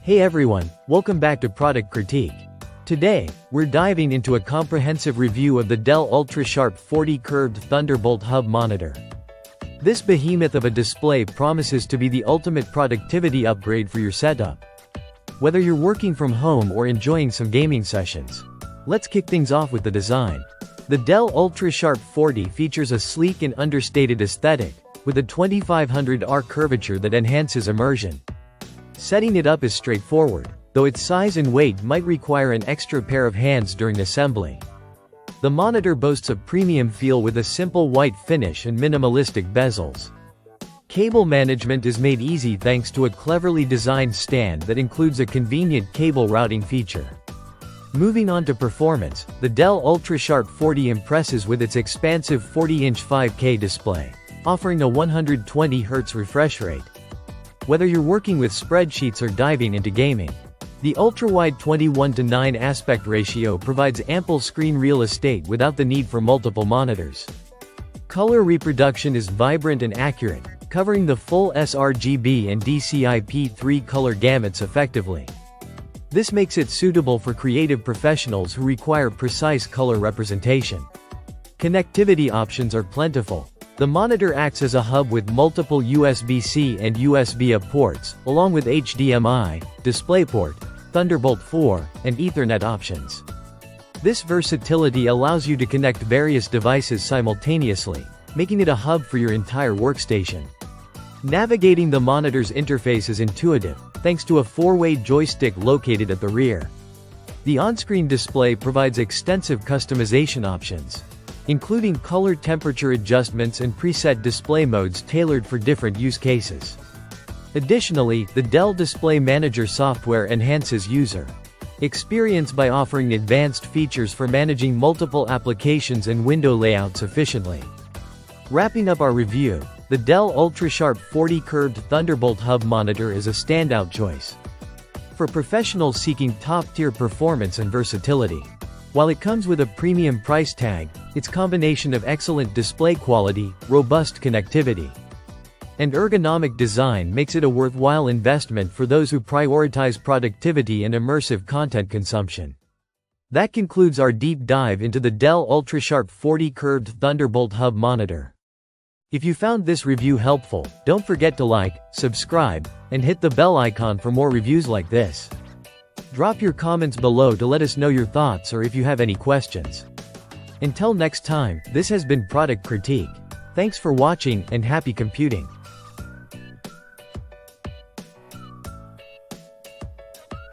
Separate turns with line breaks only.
Hey everyone, welcome back to Product Critique. Today, we're diving into a comprehensive review of the Dell Ultrasharp 40 Curved Thunderbolt Hub Monitor. This behemoth of a display promises to be the ultimate productivity upgrade for your setup. Whether you're working from home or enjoying some gaming sessions. Let's kick things off with the design. The Dell Ultrasharp 40 features a sleek and understated aesthetic, with a 2500R curvature that enhances immersion. Setting it up is straightforward, though its size and weight might require an extra pair of hands during assembly. The monitor boasts a premium feel with a simple white finish and minimalistic bezels. Cable management is made easy thanks to a cleverly designed stand that includes a convenient cable routing feature. Moving on to performance, the Dell Ultrasharp 40 impresses with its expansive 40-inch 5K display, offering a 120Hz refresh rate. Whether you're working with spreadsheets or diving into gaming, the ultra-wide 21:9 aspect ratio provides ample screen real estate without the need for multiple monitors. Color reproduction is vibrant and accurate, covering the full sRGB and DCI-P3 color gamuts effectively. This makes it suitable for creative professionals who require precise color representation. Connectivity options are plentiful. The monitor acts as a hub with multiple USB-C and USB-A ports, along with HDMI, DisplayPort, Thunderbolt 4, and Ethernet options. This versatility allows you to connect various devices simultaneously, making it a hub for your entire workstation. Navigating the monitor's interface is intuitive, thanks to a 4-way joystick located at the rear. The on-screen display provides extensive customization options, including color temperature adjustments and preset display modes tailored for different use cases. Additionally, the Dell Display Manager software enhances user experience by offering advanced features for managing multiple applications and window layouts efficiently. Wrapping up our review, the Dell Ultrasharp 40 Curved Thunderbolt Hub Monitor is a standout choice for professionals seeking top-tier performance and versatility. While it comes with a premium price tag, its combination of excellent display quality, robust connectivity, and ergonomic design makes it a worthwhile investment for those who prioritize productivity and immersive content consumption. That concludes our deep dive into the Dell Ultrasharp 40 Curved Thunderbolt Hub Monitor. If you found this review helpful, don't forget to like, subscribe, and hit the bell icon for more reviews like this. Drop your comments below to let us know your thoughts or if you have any questions. Until next time, this has been Product Critique. Thanks for watching, and happy computing.